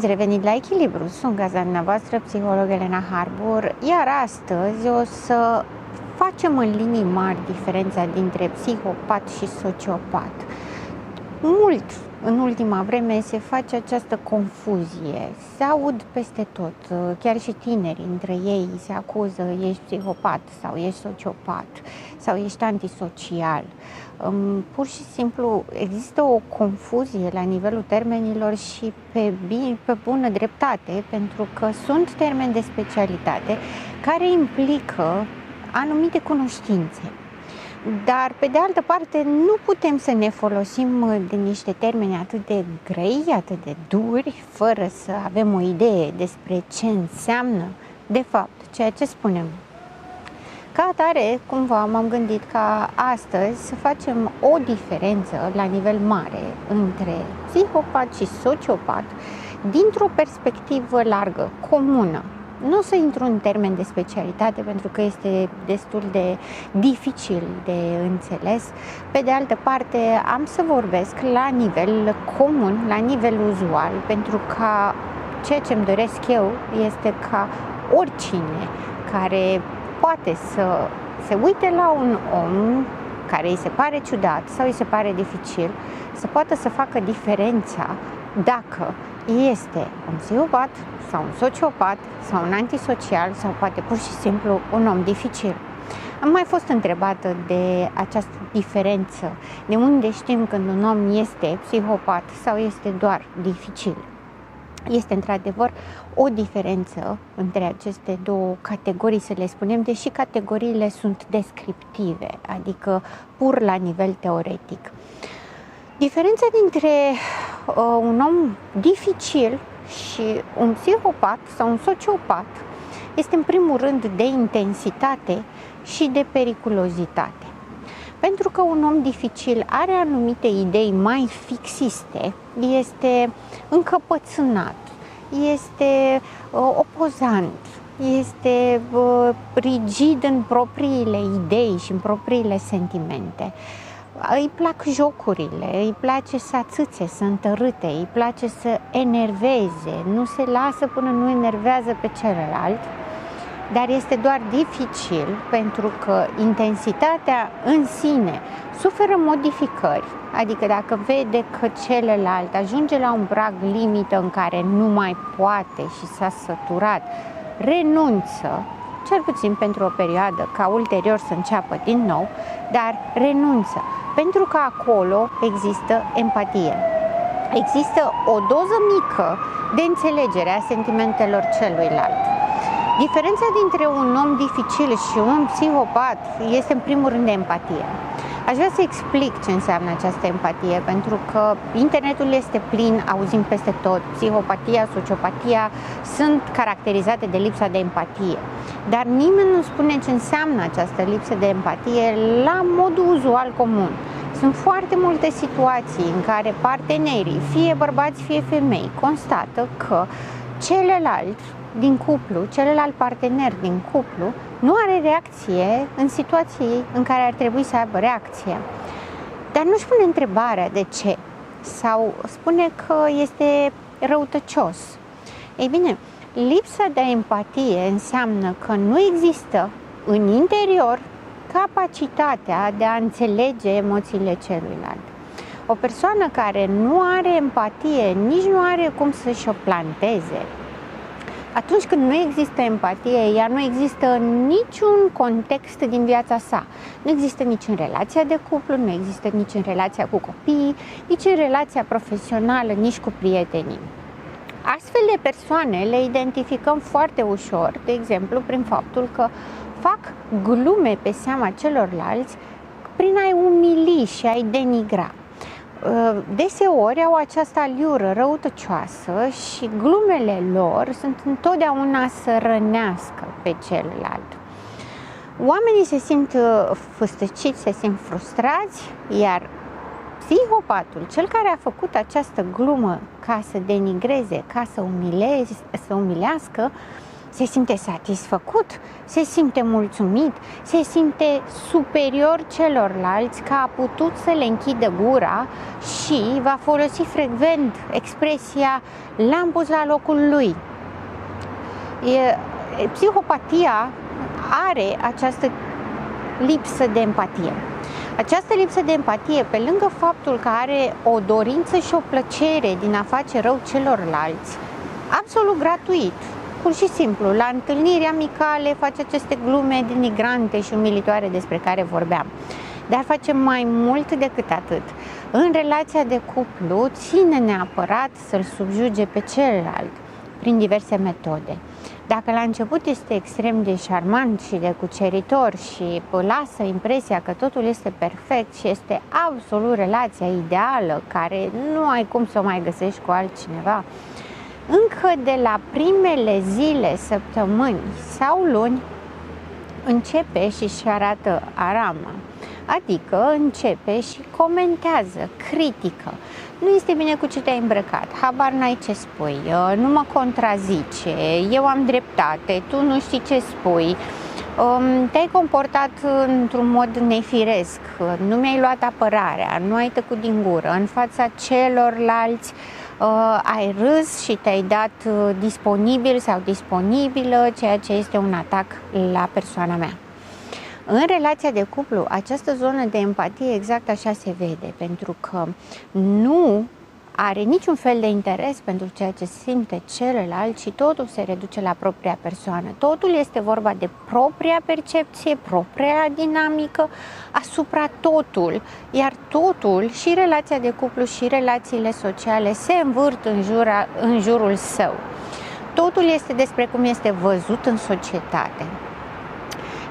revenit la Echilibru. Sunt gazda dumneavoastră, psiholog Elena Harbor, iar astăzi o să facem în linii mari diferența dintre psihopat și sociopat. Mult în ultima vreme se face această confuzie, se aud peste tot, chiar și tineri între ei se acuză: ești psihopat sau ești sociopat sau ești antisocial. Pur și simplu există o confuzie la nivelul termenilor și pe bună dreptate, pentru că sunt termeni de specialitate care implică anumite cunoștințe. Dar, pe de altă parte, nu putem să ne folosim de niște termeni atât de grei, atât de duri, fără să avem o idee despre ce înseamnă, de fapt, ceea ce spunem. Ca atare, cumva, m-am gândit ca astăzi să facem o diferență la nivel mare între psihopat și sociopat dintr-o perspectivă largă, comună. Nu o să intru în termen de specialitate pentru că este destul de dificil de înțeles. Pe de altă parte, am să vorbesc la nivel comun, la nivel uzual, pentru că ceea ce îmi doresc eu este ca oricine care poate să se uite la un om care îi se pare ciudat sau îi se pare dificil, să poată să facă diferența dacă este un psihopat sau un sociopat sau un antisocial sau poate pur și simplu un om dificil. Am mai fost întrebată de această diferență, de unde știm când un om este psihopat sau este doar dificil. Este într-adevăr o diferență între aceste două categorii, să le spunem, deși categoriile sunt descriptive, adică pur la nivel teoretic. Diferența dintre un om dificil și un psihopat sau un sociopat este în primul rând de intensitate și de periculozitate. Pentru că un om dificil are anumite idei mai fixiste, este încăpățânat, este opozant, este rigid în propriile idei și în propriile sentimente. Îi plac jocurile, îi place să atâțe, să întărâte, îi place să enerveze, nu se lasă până nu enervează pe celălalt, dar este doar dificil pentru că intensitatea în sine suferă modificări, adică dacă vede că celălalt ajunge la un prag limită în care nu mai poate și s-a săturat, renunță, cel puțin pentru o perioadă, ca ulterior să înceapă din nou, dar renunță, pentru că acolo există empatie. Există o doză mică de înțelegere a sentimentelor celuilalt. Diferența dintre un om dificil și un psihopat este în primul rând de empatie. Aș vrea să explic ce înseamnă această empatie, pentru că internetul este plin, auzim peste tot, psihopatia, sociopatia sunt caracterizate de lipsa de empatie. Dar nimeni nu spune ce înseamnă această lipsă de empatie la modul uzual comun. Sunt foarte multe situații în care partenerii, fie bărbați, fie femei, constată că celălalt din cuplu, celălalt partener din cuplu, nu are reacție în situații în care ar trebui să aibă reacție. Dar nu-și pune întrebarea de ce, sau spune că este răutăcios. Ei bine, lipsa de empatie înseamnă că nu există în interior capacitatea de a înțelege emoțiile celuilalt. O persoană care nu are empatie nici nu are cum să-și o planteze. Atunci când nu există empatie, ea nu există în niciun context din viața sa. Nu există nici în relația de cuplu, nu există nici în relația cu copiii, nici în relația profesională, nici cu prietenii. Astfel de persoane le identificăm foarte ușor, de exemplu, prin faptul că fac glume pe seama celorlalți prin a-i umili și a-i denigra. Deseori au această aliură răutăcioasă și glumele lor sunt întotdeauna să rănească pe celălalt. Oamenii se simt făstăciți, se simt frustrați, iar psihopatul, cel care a făcut această glumă ca să denigreze, ca să umilească, se simte satisfăcut, se simte mulțumit, se simte superior celorlalți că a putut să le închidă gura și va folosi frecvent expresia l-am pus la locul lui. Psihopatia are această lipsă de empatie. Această lipsă de empatie, pe lângă faptul că are o dorință și o plăcere din a face rău celorlalți, absolut gratuit, pur și simplu, la întâlniri amicale face aceste glume denigrante și umilitoare despre care vorbeam. Dar face mai mult decât atât. În relația de cuplu ține neapărat să-l subjuge pe celălalt prin diverse metode. Dacă la început este extrem de șarmant și de cuceritor și lasă impresia că totul este perfect și este absolut relația ideală, care nu ai cum să o mai găsești cu altcineva, încă de la primele zile, săptămâni sau luni începe și arată arama. Adică începe și comentează, critică. Nu este bine cu ce te-ai îmbrăcat, habar n-ai ce spui, nu mă contrazice, eu am dreptate, tu nu știi ce spui, te-ai comportat într-un mod nefiresc, nu mi-ai luat apărarea, nu ai tăcut din gură, în fața celorlalți ai râs și te-ai dat disponibil sau disponibilă, ceea ce este un atac la persoana mea. În relația de cuplu, această zonă de empatie exact așa se vede, pentru că nu are niciun fel de interes pentru ceea ce simte celălalt și totul se reduce la propria persoană. Totul este vorba de propria percepție, propria dinamică asupra totul, iar totul, și relația de cuplu și relațiile sociale, se învârt în jurul său. Totul este despre cum este văzut în societate.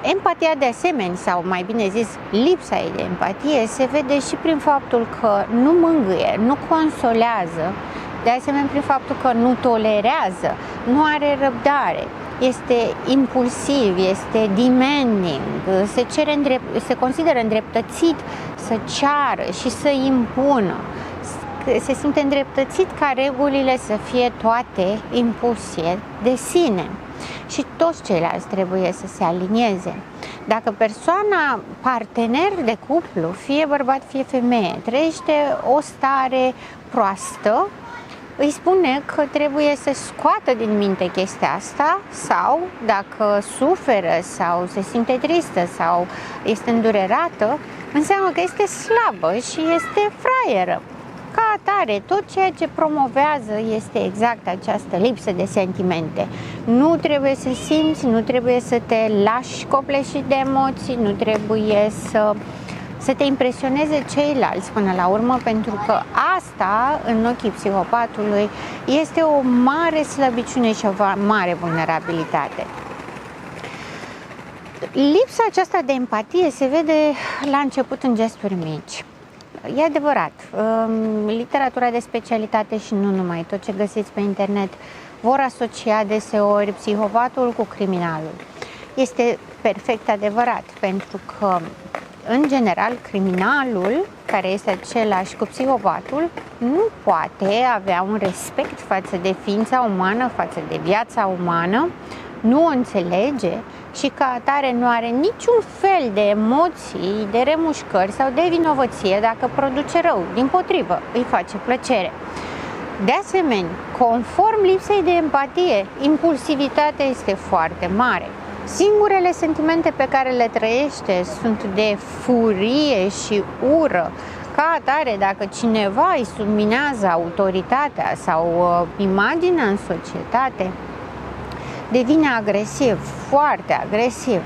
Empatia, de asemenea, sau mai bine zis, lipsa ei de empatie, se vede și prin faptul că nu mângâie, nu consolează, de asemenea prin faptul că nu tolerează, nu are răbdare, este impulsiv, este demanding, se consideră îndreptățit să ceară și să impună, se simte îndreptățit ca regulile să fie toate impuse de sine. Și toți ceilalți trebuie să se alinieze. Dacă persoana, partener de cuplu, fie bărbat, fie femeie, trăiește o stare proastă, îi spune că trebuie să scoată din minte chestia asta sau, dacă suferă sau se simte tristă sau este îndurerată, înseamnă că este slabă și este fraieră. Ca atare, tot ceea ce promovează este exact această lipsă de sentimente. Nu trebuie să simți, nu trebuie să te lași copleșit de emoții, nu trebuie să te impresioneze ceilalți până la urmă, pentru că asta, în ochii psihopatului, este o mare slăbiciune și o mare vulnerabilitate. Lipsa aceasta de empatie se vede la început în gesturi mici. E adevărat, literatura de specialitate și nu numai, tot ce găsiți pe internet, vor asocia deseori psihopatul cu criminalul. Este perfect adevărat, pentru că, în general, criminalul, care este același cu psihopatul, nu poate avea un respect față de ființa umană, față de viața umană, nu o înțelege și ca atare nu are niciun fel de emoții, de remușcări sau de vinovăție dacă produce rău. Dimpotrivă, îi face plăcere. De asemenea, conform lipsei de empatie, impulsivitatea este foarte mare. Singurele sentimente pe care le trăiește sunt de furie și ură. Ca atare, dacă cineva îi subminează autoritatea sau imaginea în societate, devine agresiv, foarte agresiv.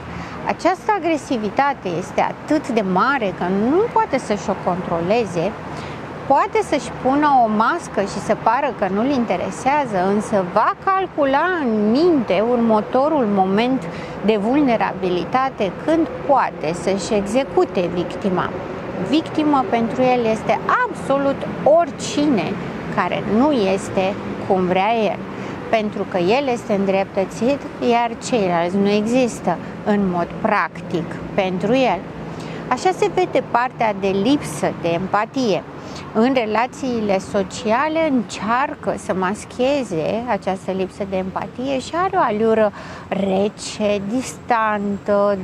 Această agresivitate este atât de mare că nu poate să-și o controleze, poate să-și pună o mască și să pară că nu-l interesează, însă va calcula în minte următorul moment de vulnerabilitate când poate să-și execute victima. Victimă pentru el este absolut oricine care nu este cum vrea el, pentru că el este îndreptățit, iar ceilalți nu există în mod practic pentru el. Așa se vede partea de lipsă de empatie. în relațiile sociale încearcă să mascheze această lipsă de empatie și are o alură rece, distantă,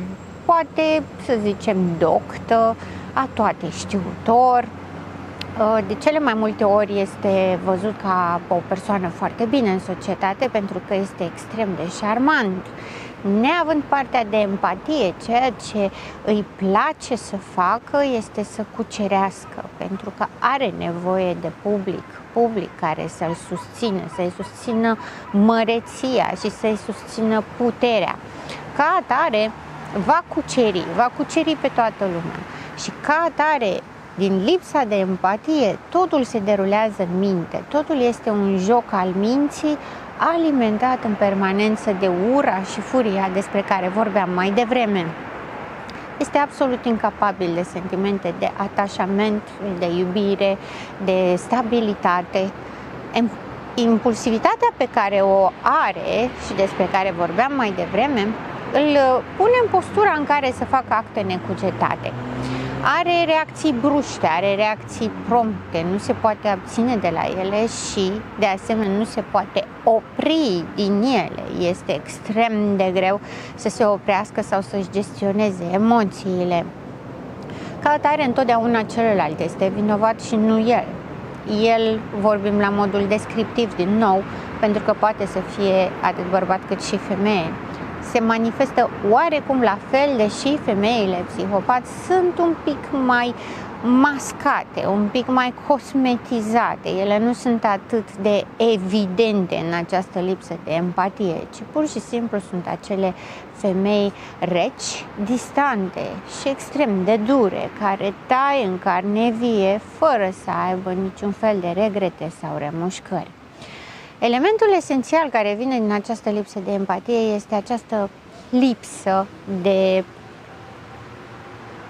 poate să zicem doctă, a toate știutor. De cele mai multe ori este văzut ca o persoană foarte bine în societate pentru că este extrem de șarmant. Neavând partea de empatie, ceea ce îi place să facă este să cucerească, pentru că are nevoie de public care să-l susțină, să-i susțină măreția și să-i susțină puterea. Ca atare va cuceri pe toată lumea și ca atare, din lipsa de empatie, totul se derulează în minte, totul este un joc al minții, alimentat în permanență de ura și furia despre care vorbeam mai devreme. Este absolut incapabil de sentimente de atașament, de iubire, de stabilitate. Impulsivitatea pe care o are și despre care vorbeam mai devreme, îl pune în postura în care să facă acte necugetate. Are reacții bruște, are reacții prompte, nu se poate abține de la ele și, de asemenea, nu se poate opri din ele. Este extrem de greu să se oprească sau să-și gestioneze emoțiile. Ca atare, întotdeauna celălalt este vinovat și nu el. El, vorbim la modul descriptiv din nou, pentru că poate să fie atât bărbat cât și femeie. Se manifestă oarecum la fel, deși femeile psihopați sunt un pic mai mascate, un pic mai cosmetizate. Ele nu sunt atât de evidente în această lipsă de empatie, ci pur și simplu sunt acele femei reci, distante și extrem de dure, care taie în carne vie fără să aibă niciun fel de regrete sau remușcări. Elementul esențial care vine din această lipsă de empatie este această lipsă de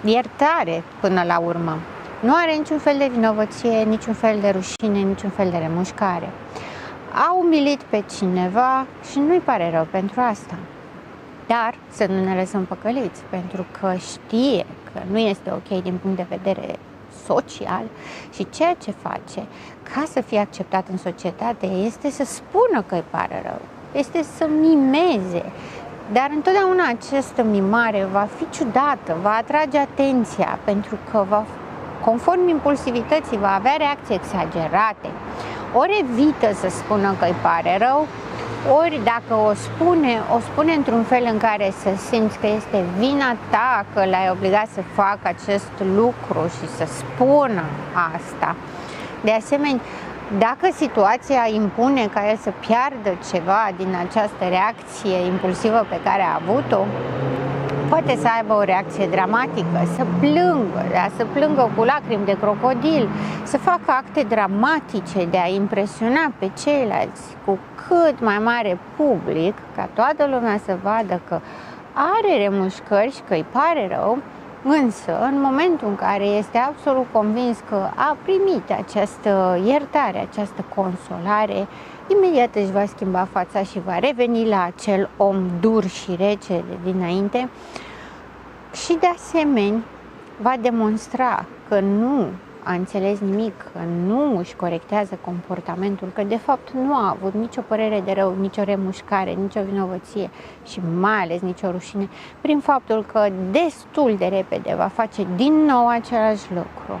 iertare până la urmă. Nu are niciun fel de vinovăție, niciun fel de rușine, niciun fel de remușcare. A umilit pe cineva și nu-i pare rău pentru asta. Dar să nu ne lăsăm păcăliți, pentru că știe că nu este ok din punct de vedere social și ceea ce face ca să fie acceptat în societate este să spună că îi pare rău, este să mimeze, dar întotdeauna această mimare va fi ciudată, va atrage atenția pentru că conform impulsivității va avea reacții exagerate, ori evită să spună că îi pare rău, ori dacă o spune într-un fel în care să simți că este vina ta, că l-ai obligat să facă acest lucru și să spună asta. De asemenea, dacă situația impune ca el să piardă ceva din această reacție impulsivă pe care a avut-o, poate să aibă o reacție dramatică, să plângă, să plângă cu lacrimi de crocodil, să facă acte dramatice de a impresiona pe ceilalți cu cât mai mare public, ca toată lumea să vadă că are remușcări și că îi pare rău, însă în momentul în care este absolut convins că a primit această iertare, această consolare, imediat își va schimba fața și va reveni la acel om dur și rece de dinainte și de asemenea va demonstra că nu a înțeles nimic, că nu își corectează comportamentul, că de fapt nu a avut nicio părere de rău, nicio remușcare, nicio vinovăție și mai ales nicio rușine, prin faptul că destul de repede va face din nou același lucru.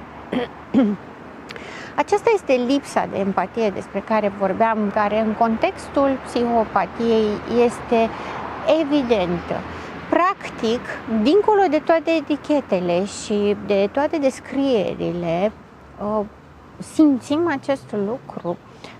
Aceasta este lipsa de empatie despre care vorbeam, care în contextul psihopatiei este evidentă. Practic, dincolo de toate etichetele și de toate descrierile, simțim acest lucru.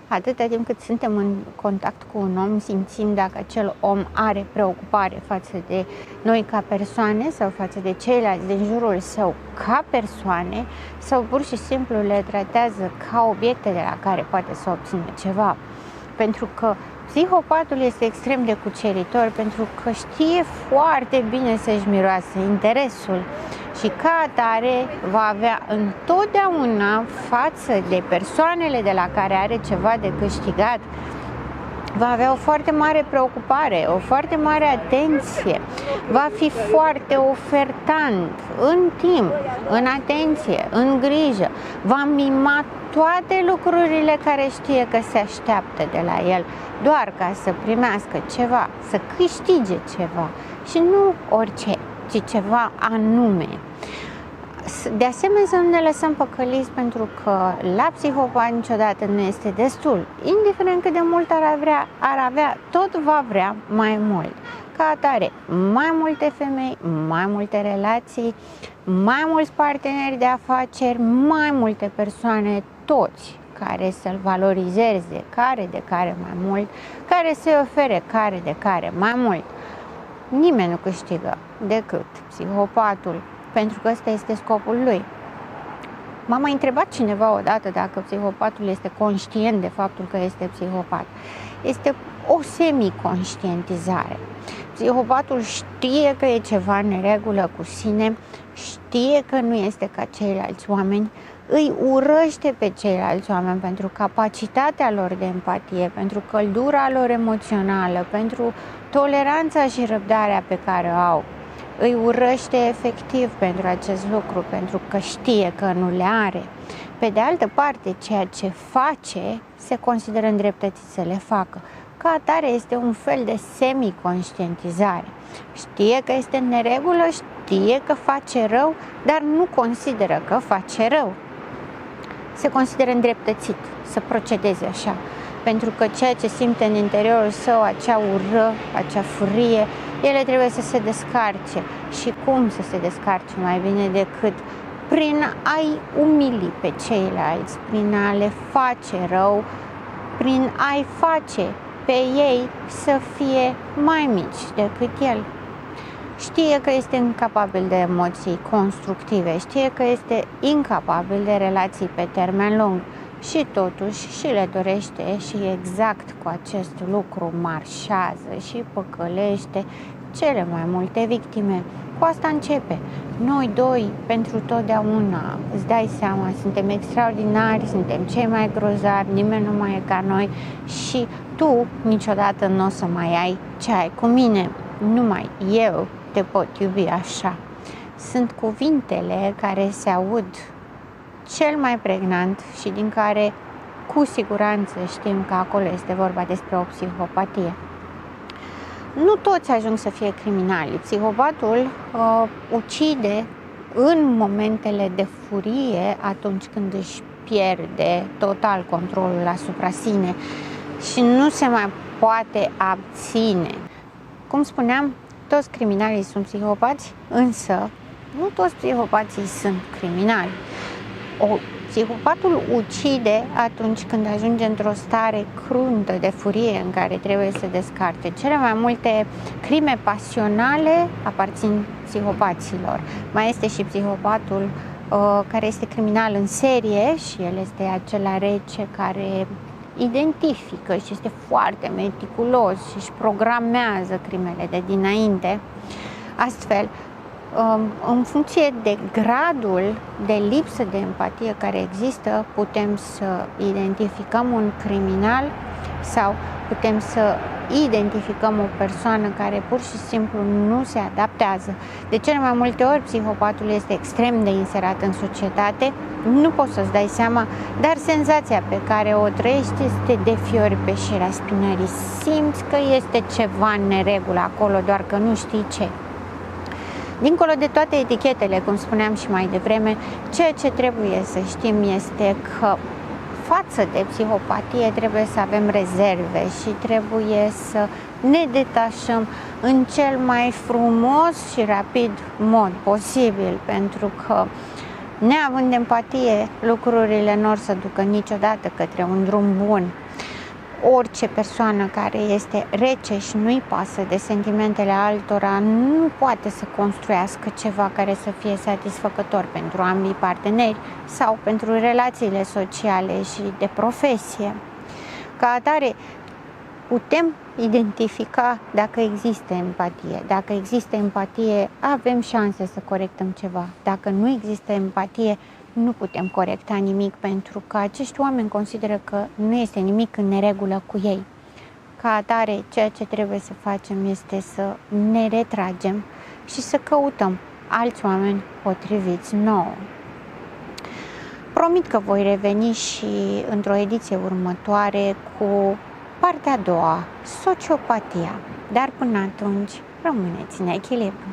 Atâta timp cât suntem în contact cu un om, simțim dacă acel om are preocupare față de noi ca persoane sau față de ceilalți din jurul său ca persoane sau pur și simplu le tratează ca obiecte de la care poate să obțină ceva. Pentru că psihopatul este extrem de cuceritor, pentru că știe foarte bine să-și miroase interesul și ca atare va avea întotdeauna față de persoanele de la care are ceva de câștigat va avea o foarte mare preocupare, o foarte mare atenție, va fi foarte ofertant în timp, în atenție, în grijă, va mima toate lucrurile care știe că se așteaptă de la el, doar ca să primească ceva, să câștige ceva și nu orice, ci ceva anume. De asemenea, să nu ne lăsăm păcăliți, pentru că la psihopat niciodată nu este destul. Indiferent cât de mult ar avea, tot va vrea mai mult. Ca atare, mai multe femei, mai multe relații, mai mulți parteneri de afaceri, mai multe persoane, toți care să-l valorizeze, care de care mai mult, care să-i ofere care de care mai mult. Nimeni nu câștigă decât psihopatul, pentru că ăsta este scopul lui. M-a mai întrebat cineva odată dacă psihopatul este conștient de faptul că este psihopat. Este o semi-conștientizare. Psihopatul știe că e ceva în neregulă cu sine, știe că nu este ca ceilalți oameni, îi urăște pe ceilalți oameni pentru capacitatea lor de empatie, pentru căldura lor emoțională, pentru toleranța și răbdarea pe care o au. Îi urăște efectiv pentru acest lucru, pentru că știe că nu le are. Pe de altă parte, ceea ce face se consideră îndreptățit să le facă. Ca atare, este un fel de semi-conștientizare. Știe că este în neregulă, știe că face rău, dar nu consideră că face rău. Se consideră îndreptățit să procedeze așa, pentru că ceea ce simte în interiorul său, acea ură, acea furie, ele trebuie să se descarce. Și cum să se descarce mai bine decât prin a-i umili pe ceilalți, prin a le face rău, prin a-i face pe ei să fie mai mici decât el. Știe că este incapabil de emoții constructive, știe că este incapabil de relații pe termen lung și totuși și le dorește și exact cu acest lucru marșează și păcălește cele mai multe victime. Cu asta începe. Noi doi, pentru totdeauna, îți dai seama, suntem extraordinari, suntem cei mai grozavi, nimeni nu mai e ca noi și tu niciodată nu o să mai ai ce ai cu mine. Numai eu te pot iubi așa. Sunt cuvintele care se aud cel mai pregnant și din care cu siguranță știm că acolo este vorba despre o psihopatie. Nu toți ajung să fie criminali. Psihopatul ucide în momentele de furie, atunci când își pierde total controlul asupra sine și nu se mai poate abține. Cum spuneam, toți criminalii sunt psihopați, însă nu toți psihopații sunt criminali. Psihopatul ucide atunci când ajunge într-o stare cruntă de furie în care trebuie să descarte. Cele mai multe crime pasionale aparțin psihopaților. Mai este și psihopatul care este criminal în serie și el este acela rece care identifică și este foarte meticulos și își programează crimele de dinainte. Astfel, în funcție de gradul de lipsă de empatie care există, putem să identificăm un criminal sau putem să identificăm o persoană care pur și simplu nu se adaptează. De cele mai multe ori, psihopatul este extrem de inserat în societate, nu poți să-ți dai seama, dar senzația pe care o trăiești este de fiori pe șirea spinării. Simți că este ceva în neregulă acolo, doar că nu știi ce. Dincolo de toate etichetele, cum spuneam și mai devreme, ceea ce trebuie să știm este că față de psihopatie trebuie să avem rezerve și trebuie să ne detașăm în cel mai frumos și rapid mod posibil, pentru că neavând empatie, lucrurile nu or să ducă niciodată către un drum bun. Orice persoană care este rece și nu-i pasă de sentimentele altora nu poate să construiască ceva care să fie satisfăcător pentru ambii parteneri sau pentru relațiile sociale și de profesie. Ca atare, putem identifica dacă există empatie. Dacă există empatie, avem șanse să corectăm ceva. Dacă nu există empatie, nu putem corecta nimic, pentru că acești oameni consideră că nu este nimic în neregulă cu ei. Ca atare, ceea ce trebuie să facem este să ne retragem și să căutăm alți oameni potriviți nouă. Promit că voi reveni și într-o ediție următoare cu partea a doua, sociopatia. Dar până atunci, rămâneți în echilibru.